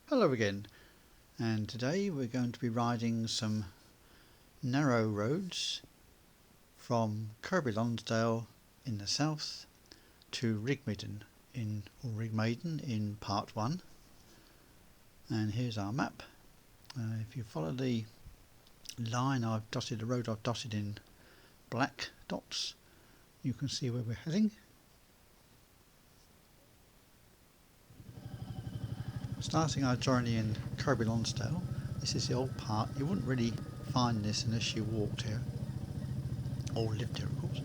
Hello again, and today we're going to be riding some narrow roads from Kirkby Lonsdale in the south to Rigmaden in part 1. And here's our map. If you follow the line the road I've dotted in black dots, you can see where we're heading. Starting our journey in Kirkby Lonsdale, this is the old part. You wouldn't really find this unless you walked here, or lived here of course.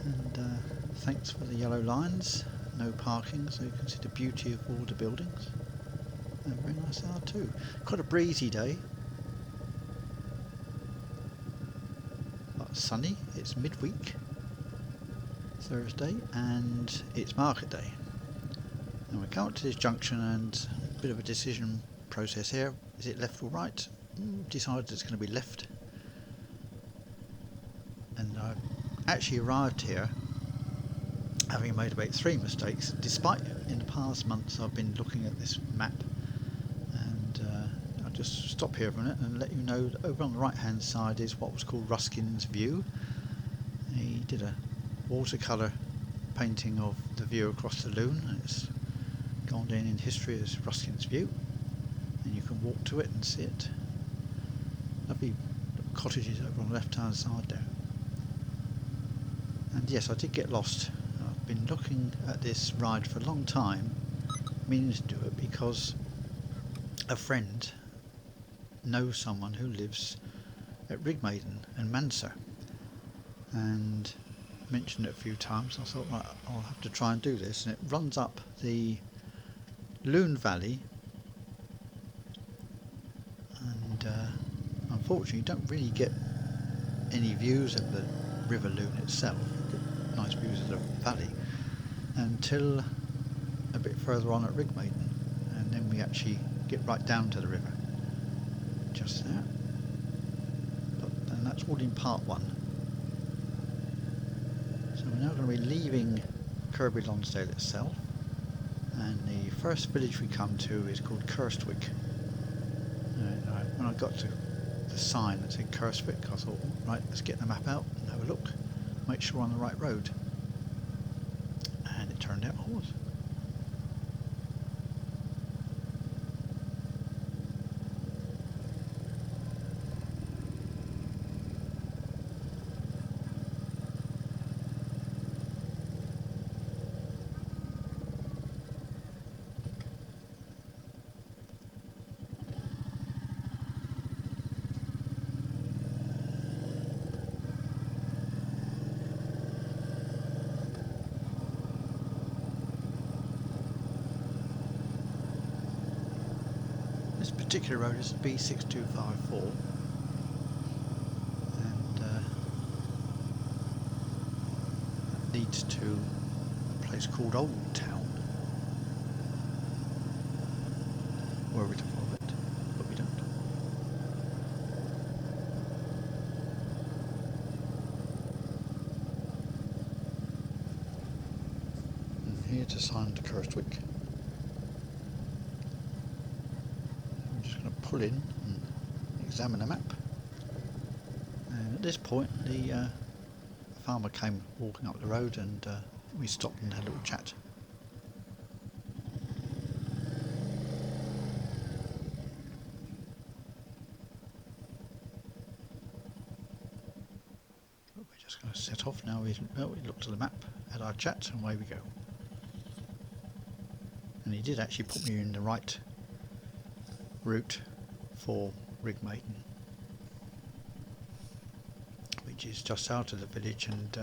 And thanks for the yellow lines, no parking, so you can see the beauty of all the buildings. And very nice out too. Quite a breezy day, but sunny. It's midweek, Thursday, and it's market day. And we come up to this junction and a bit of a decision process here. Is it left or right? Decided it's going to be left. And I've actually arrived here having made about 3 mistakes, despite in the past months I've been looking at this map. And I'll just stop here for a minute and let you know that over on the right hand side is what was called Ruskin's view. He did a watercolour painting of the view across the Loon, and it's gone down in history as Ruskin's view, and you can walk to it and see it. Lovely little cottages over on the left hand side there. And yes, I did get lost. I've been looking at this ride for a long time, meaning to do it because a friend knows someone who lives at Rigmaden and Manser, and mentioned it a few times. I thought, right, I'll have to try and do this, and it runs up the Loon Valley, and unfortunately you don't really get any views of the River Loon itself. You get nice views of the valley until a bit further on at Rigmaden, and then we actually get right down to the river just there. But then that's all in part 1. So we're now going to be leaving Kirkby Lonsdale itself, and the first village we come to is called Kirstwick. When I got to the sign that said Kirstwick, I thought, right, let's get the map out and have a look, make sure we're on the right road. And it turned out I was. This particular road is B6254, and that leads to a place called Old Town, where we to follow it, but we don't. And here's a sign to Kirstwick. Pull in and examine the map, and at this point the farmer came walking up the road, and we stopped and had a little chat. But we're just going to set off now. We looked at the map, had our chat, and away we go. And he did actually put me in the right route for Rigmaden, which is just out of the village, and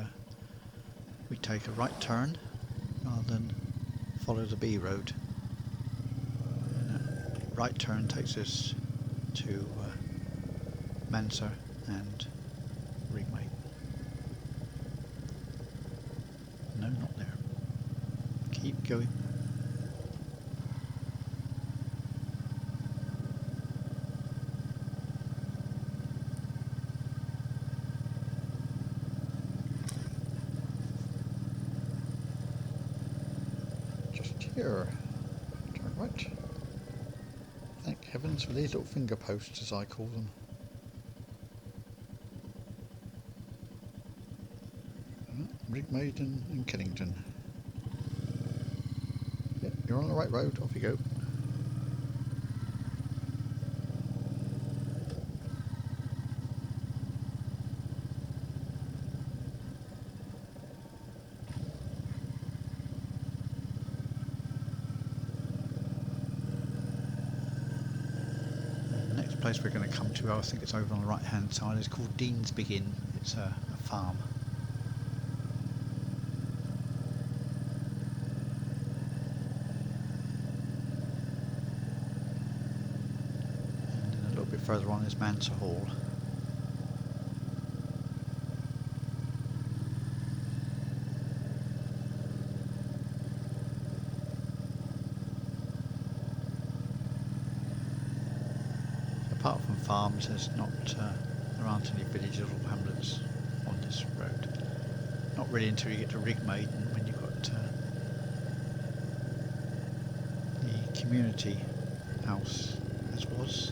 we take a right turn rather than follow the B road. And that right turn takes us to Manser and Rigmaden. No, not there. Keep going. Here, turn Right. Thank heavens for these little finger posts, as I call them. Rigmaden and Kennington. Yep, you're on the right road. Off you go. The next place we're going to come to, I think it's over on the right hand side, is called Deansbig Inn. It's a farm. Further on is Mansor Hall. Apart from farms, there aren't any villages or hamlets on this road. Not really until you get to Rigmaden, when you've got the community house, as was.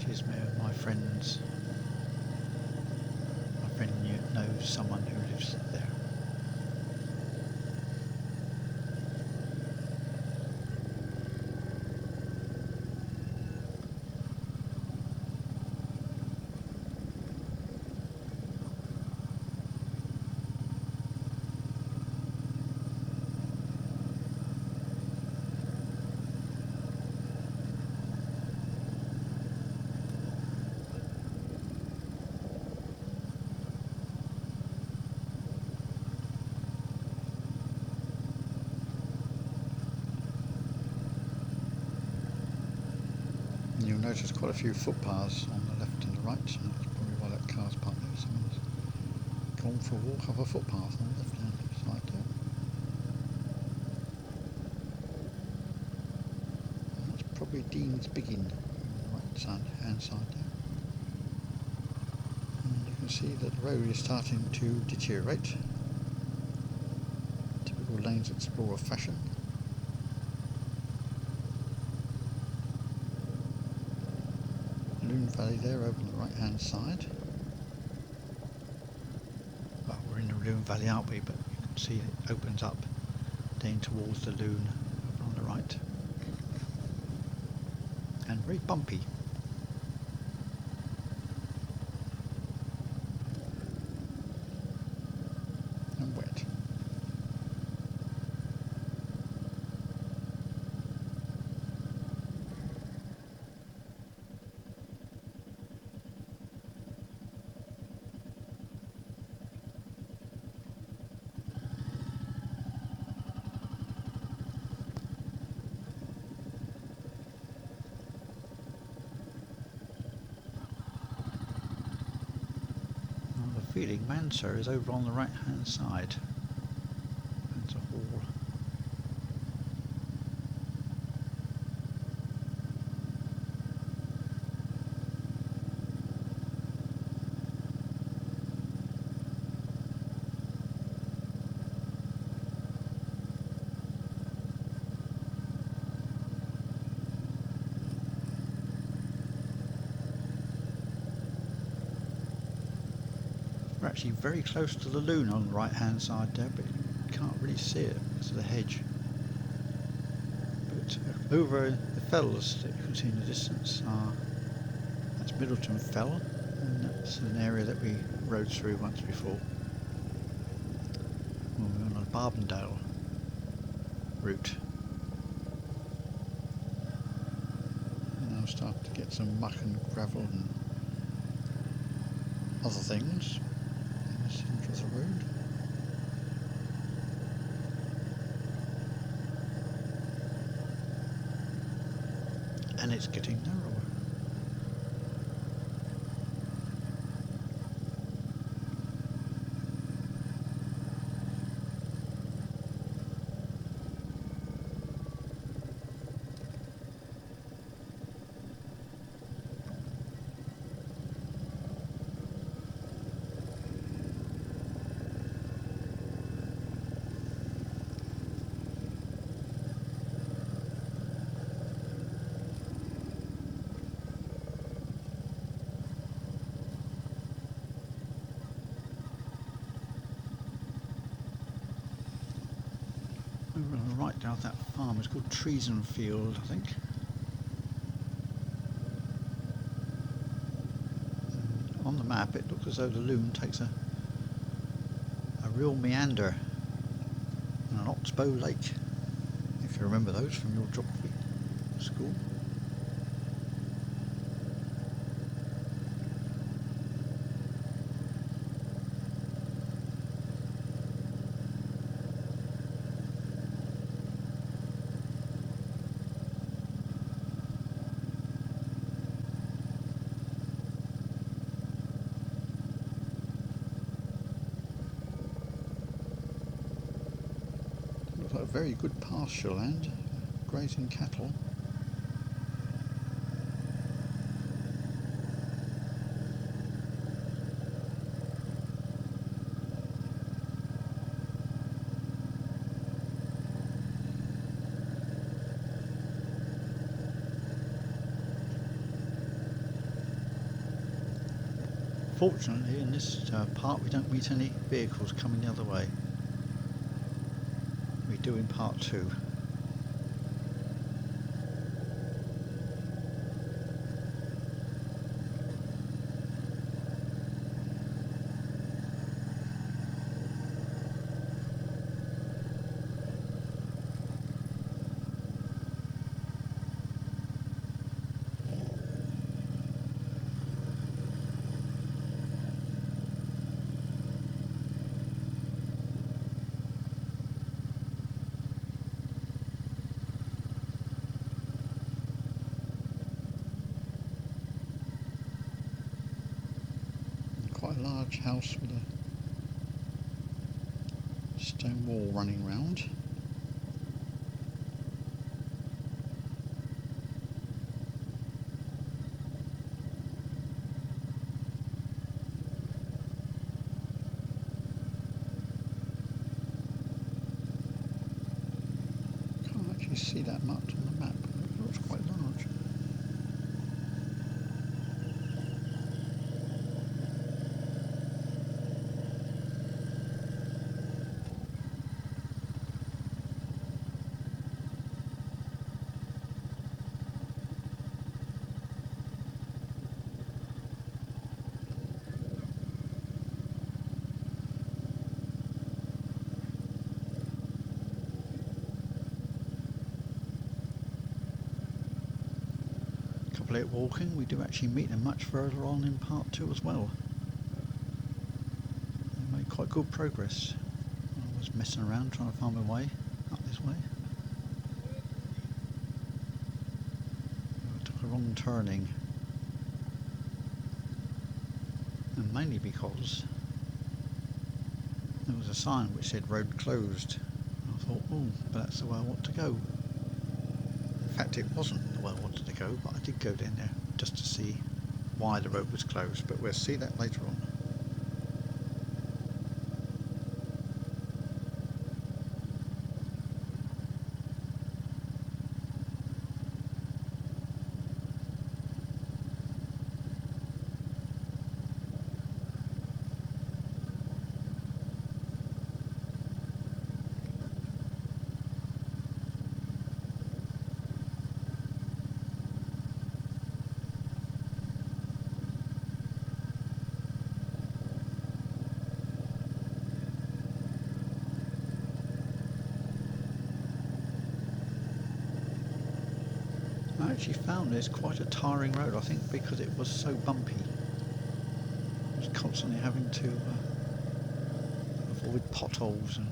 Is my friend's. My friend knows someone who lives there. You'll notice quite a few footpaths on the left and the right, so that's probably why that car's parked there. Someone's gone for a walk up a footpath on the left hand side there. And that's probably Deansbig Inn on the right hand side there. And you can see that the road is starting to deteriorate. Typical Lanes Explorer fashion. Valley there over on the right hand side. Well, we're in the Loon Valley, aren't we? But you can see it opens up down towards the Loon over on the right. And very bumpy. And wet. Feeling Mansor is over on the right hand side. Mansor Hall. We're actually very close to the Loon on the right hand side there, but you can't really see it because of the hedge. But over the fells that you can see in the distance that's Middleton Fell, and that's an area that we rode through once before when we were on the Barbendale route. And now start to get some muck and gravel and other things. Centre of the road. And it's getting narrower. site down at that farm. It's called Treason Field, I think. And on the map it looks as though the loom takes a real meander and an oxbow lake, if you remember those from your geography school. Looks like a very good pasture land, grazing cattle. Fortunately, in this part we don't meet any vehicles coming the other way. We do in part 2. Quite a large house with a stone wall running round. Can't actually see that much on the map. It looks quite large. Late walking, we do actually meet them much further on in part 2 as well. We made quite good progress. I was messing around trying to find my way up this way. I took a wrong turning, and mainly because there was a sign which said road closed. And I thought, oh, but that's the way I want to go. In fact, it wasn't the way I wanted to go, but I did go down there just to see why the road was closed, but we'll see that later on. I actually found this quite a tiring road, I think, because it was so bumpy. I was constantly having to avoid potholes, and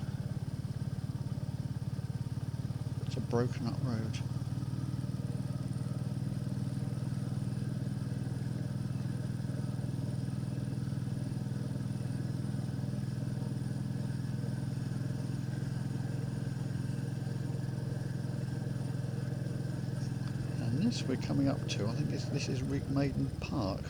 it's a broken up road. This we're coming up to, I think this is Rigmaden Park.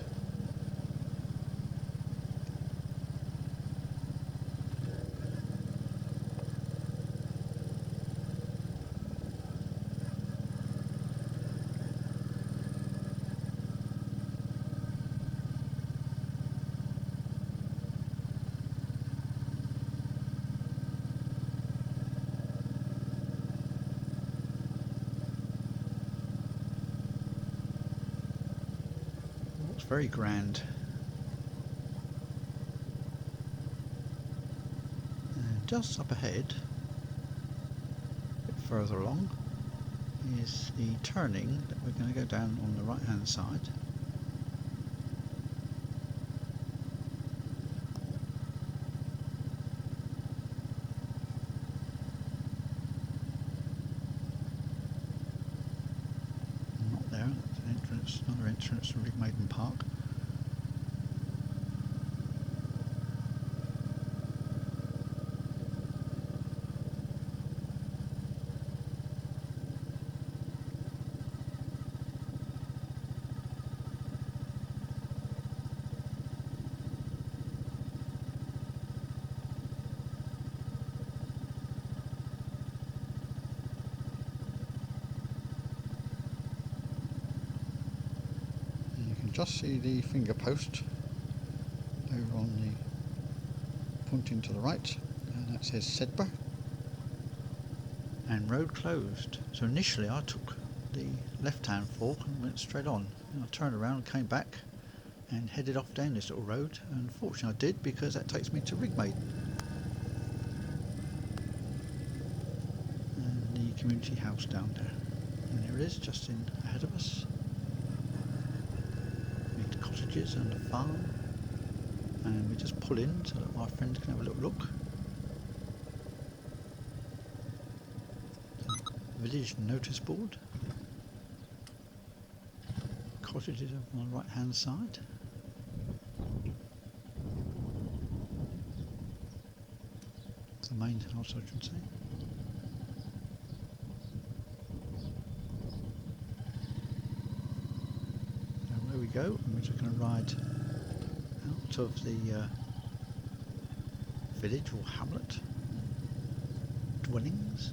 looks very grand. And just up ahead, a bit further along, is the turning that we're going to go down on the right hand side. Not there, that's an entrance, another entrance to Rigmaden Park. Just see the finger post over on the pointing to the right, and that says Sedbergh and road closed. So initially I took the left hand fork and went straight on, and I turned around and came back and headed off down this little road, and fortunately I did, because that takes me to Rigmaden and the community house down there, and there it is just in ahead of us. Cottages and a farm, and we just pull in so that my friends can have a little look. Village notice board, cottages on the right hand side, the main house I should say. There we go, and we're just going to ride out of the village or hamlet dwellings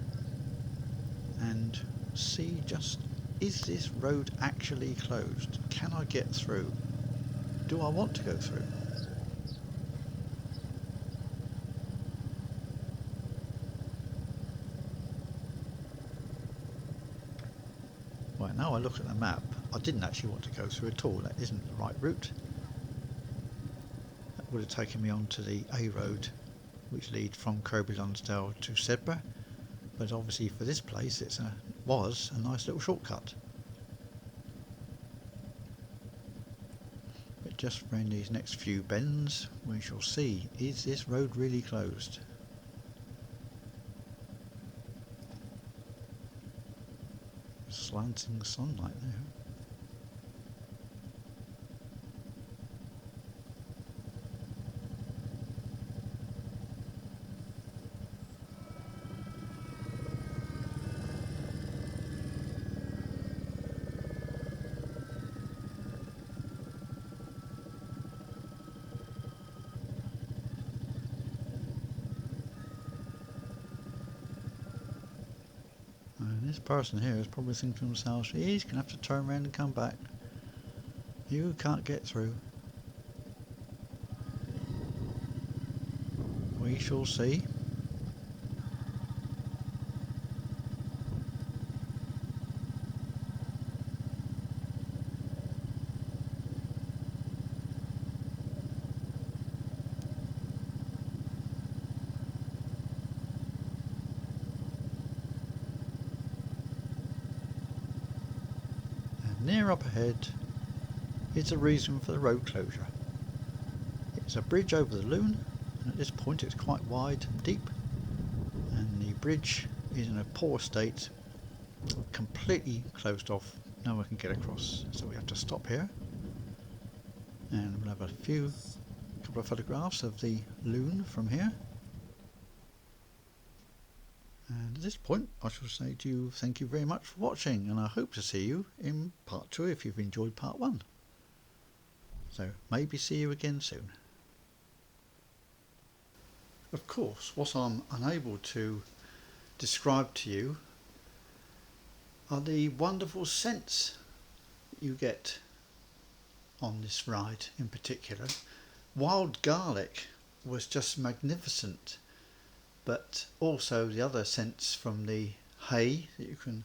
and see just, is this road actually closed? Can I get through? Do I want to go through? Right, now I look at the map, I didn't actually want to go through at all. That isn't the right route. That would have taken me onto the A road, which leads from Kirkby Lonsdale to Sedbergh, but obviously for this place it was a nice little shortcut. But just around these next few bends we shall see, is this road really closed? Slanting sunlight there. And this person here is probably thinking to themselves, he's going to have to turn around and come back. You can't get through. We shall see. Near up ahead is the reason for the road closure. It's a bridge over the Lune, and at this point it's quite wide and deep, and the bridge is in a poor state, completely closed off, no one can get across, so we have to stop here, and we'll have a couple of photographs of the Lune from here. And at this point I shall say to you, thank you very much for watching, and I hope to see you in part 2 if you've enjoyed part 1. So maybe see you again soon. Of course, what I'm unable to describe to you are the wonderful scents you get on this ride in particular. Wild garlic was just magnificent. But also the other scents from the hay that you can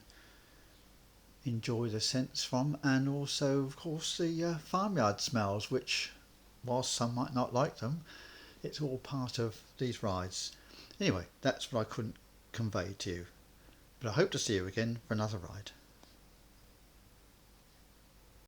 enjoy the scents from, and also of course the farmyard smells, which whilst some might not like them, it's all part of these rides. Anyway, that's what I couldn't convey to you, but I hope to see you again for another ride.